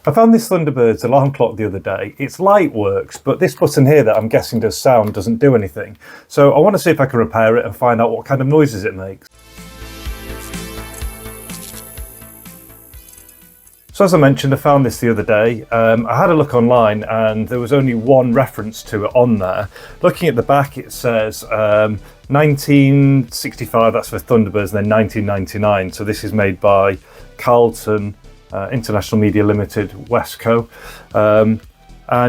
I found this Thunderbirds alarm clock the other day. Its light works, but this button here that I'm guessing does sound doesn't do anything. So I want to see if I can repair it and find out what kind of noises it makes. So as I mentioned, I found this the other day. I had a look online and there was only one reference to it on there. Looking at the back, it says 1965, that's for Thunderbirds, and then 1999. So this is made by Carlton International Media Limited, Wesco. And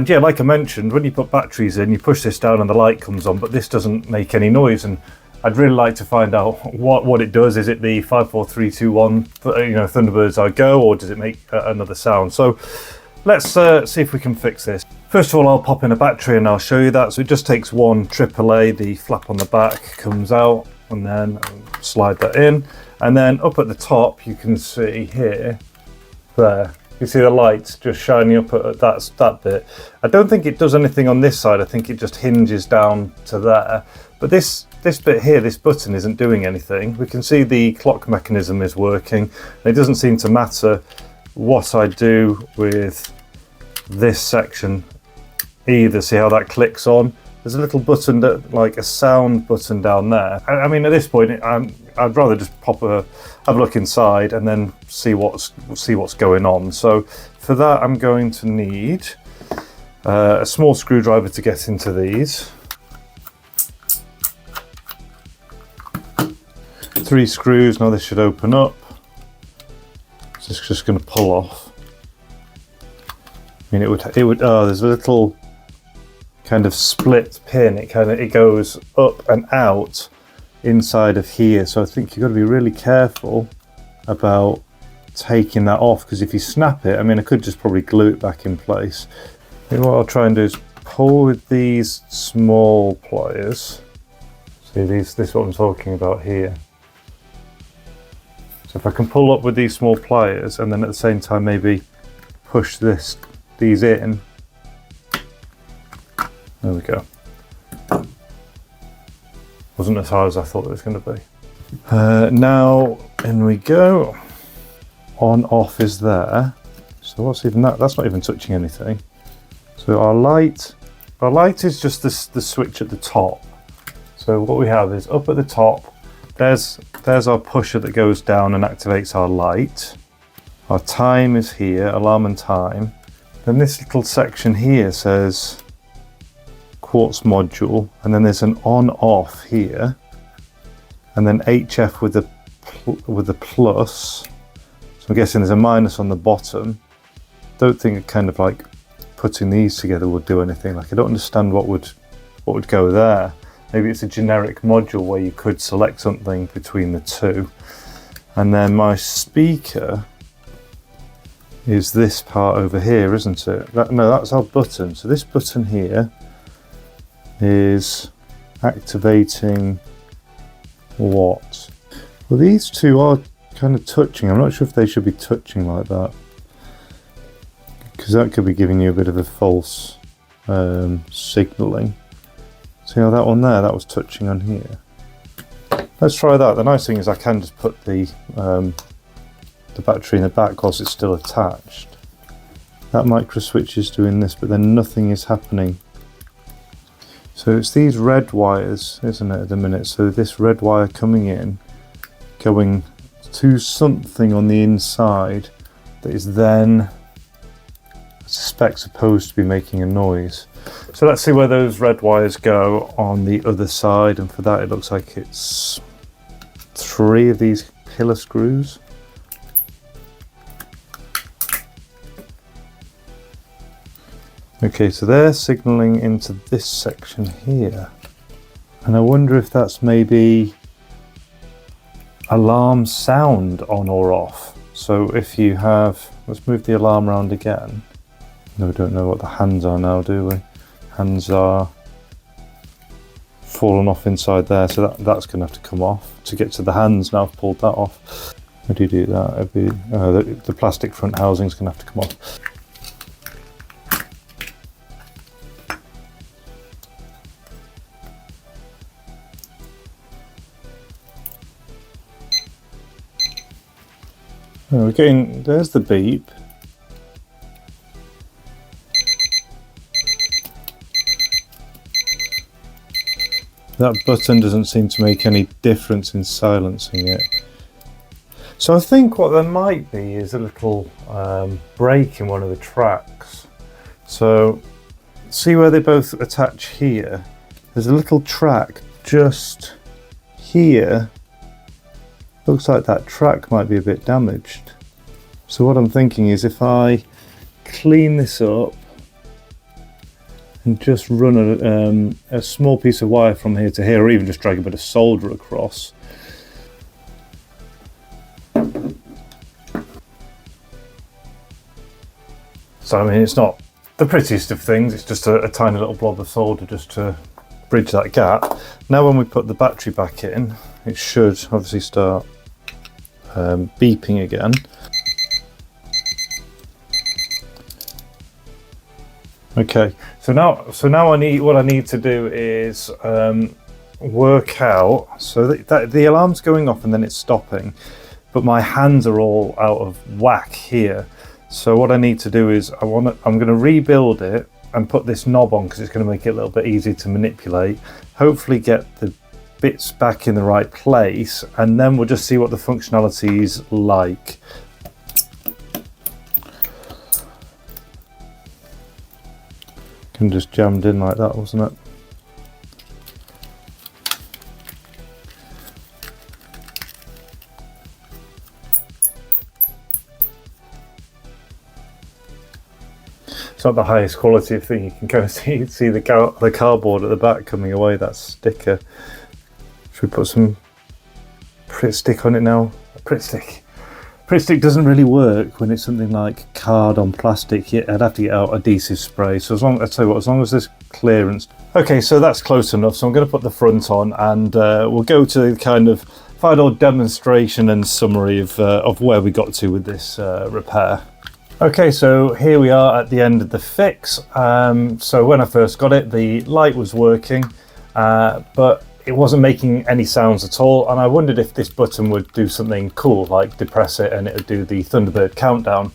yeah, like I mentioned, when you put batteries in, you push this down and the light comes on, but this doesn't make any noise. And I'd really like to find out what it does. Is it the 5, 4, 3, 2, 1, Thunderbirds I go, or does it make another sound? So let's see if we can fix this. First of all, I'll pop in a battery and I'll show you that. So it just takes one AAA, the flap on the back comes out, and then I'll slide that in. And then up at the top, you can see here, there, you see the lights just shining up at that bit. I don't think it does anything on this side. I think it just hinges down to there. But this bit here, this button isn't doing anything. We can see the clock mechanism is working. It doesn't seem to matter what I do with this section either. See how that clicks on? There's a little button, like a sound button down there. I mean, at this point, I'd rather just have a look inside and then see what's going on. So for that, I'm going to need a small screwdriver to get into these. 3 screws. Now this should open up. So it's just going to pull off. I mean, it would. Oh, there's a little kind of split pin. It goes up and out inside of here. So I think you've got to be really careful about taking that off, because if you snap it, I mean, I could just probably glue it back in place. Maybe what I'll try and do is pull with these small pliers. See, this is what I'm talking about here. So if I can pull up with these small pliers and then at the same time maybe push these in. There we go. Wasn't as hard as I thought it was going to be. Now in we go. On off is there. So what's even that? That's not even touching anything. So our light is just the switch at the top. So what we have is up at the top. There's our pusher that goes down and activates our light. Our time is here, alarm and time. Then this little section here says quartz module, and then there's an on off here, and then HF with the plus. So I'm guessing there's a minus on the bottom. Don't think kind of like putting these together would do anything. Like, I don't understand what would go there. Maybe it's a generic module where you could select something between the two. And then my speaker is this part over here, isn't it? No, that's our button. So this button here is activating what? Well, these two are kind of touching. I'm not sure if they should be touching like that, because that could be giving you a bit of a false signalling. See how that one there, that was touching on here. Let's try that. The nice thing is I can just put the battery in the back whilst it's still attached. That micro switch is doing this, but then nothing is happening. So it's these red wires, isn't it, at the minute? So this red wire coming in, going to something on the inside that is then, I suspect, supposed to be making a noise. So let's see where those red wires go on the other side, and for that it looks like it's 3 of these pillar screws. Okay, so they're signalling into this section here, and I wonder if that's maybe alarm sound on or off. So if you have, let's move the alarm around again. No, we don't know what the hands are now, do we? Hands are fallen off inside there, so that's going to have to come off. To get to the hands now, I've pulled that off. How do you do that? The plastic front housing is going to have to come off. Oh, we're getting, there's the beep. That button doesn't seem to make any difference in silencing it. So I think what there might be is a little break in one of the tracks. So see where they both attach here? There's a little track just here. Looks like that track might be a bit damaged. So what I'm thinking is if I clean this up and just run a small piece of wire from here to here, or even just drag a bit of solder across. So I mean, it's not the prettiest of things, it's just a tiny little blob of solder just to bridge that gap. Now when we put the battery back in, it should obviously start beeping again. Okay, so now what I need to do is work out, so that the alarm's going off and then it's stopping, but my hands are all out of whack here. So what I need to do is I'm going to rebuild it and put this knob on because it's going to make it a little bit easier to manipulate. Hopefully get the bits back in the right place, and then we'll just see what the functionality is like. And just jammed in like that, wasn't it? It's not the highest quality of thing. You can kind of see the cardboard at the back coming away, that sticker. Should we put some Pritt stick on it now? Pritt stick. Pritt stick doesn't really work when it's something like card on plastic. I'd have to get out adhesive spray. So I tell you what, as long as there's clearance. Okay, so that's close enough. So I'm going to put the front on, and we'll go to the kind of final demonstration and summary of where we got to with this repair. Okay, so here we are at the end of the fix. So when I first got it, the light was working, but it wasn't making any sounds at all, and I wondered if this button would do something cool, like depress it and it would do the Thunderbird countdown.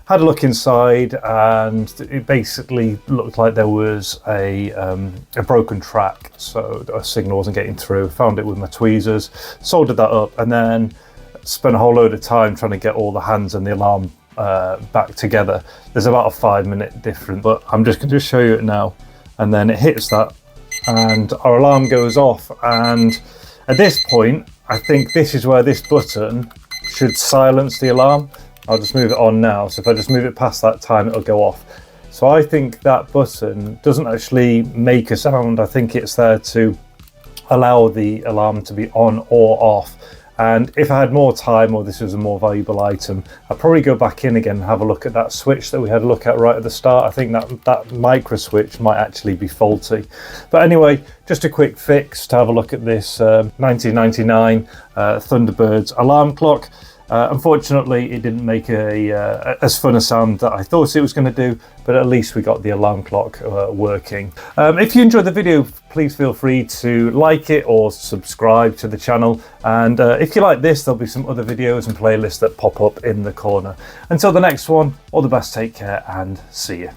Had a look inside, and it basically looked like there was a broken track, so a signal wasn't getting through. Found it with my tweezers, soldered that up, and then spent a whole load of time trying to get all the hands and the alarm back together. There's about a 5-minute difference, but I'm just going to show you it now. And then it hits that, and our alarm goes off, and at this point I think this is where this button should silence the alarm. I'll just move it on now, so if I just move it past that time it'll go off. So I think that button doesn't actually make a sound. I think it's there to allow the alarm to be on or off. And if I had more time, or this was a more valuable item, I'd probably go back in again and have a look at that switch that we had a look at right at the start. I think that micro switch might actually be faulty. But anyway, just a quick fix to have a look at this 1999 Thunderbirds alarm clock. Unfortunately, it didn't make as fun a sound that I thought it was going to do, but at least we got the alarm clock working. If you enjoyed the video, please feel free to like it or subscribe to the channel. And if you like this, there'll be some other videos and playlists that pop up in the corner. Until the next one, all the best, take care, and see you.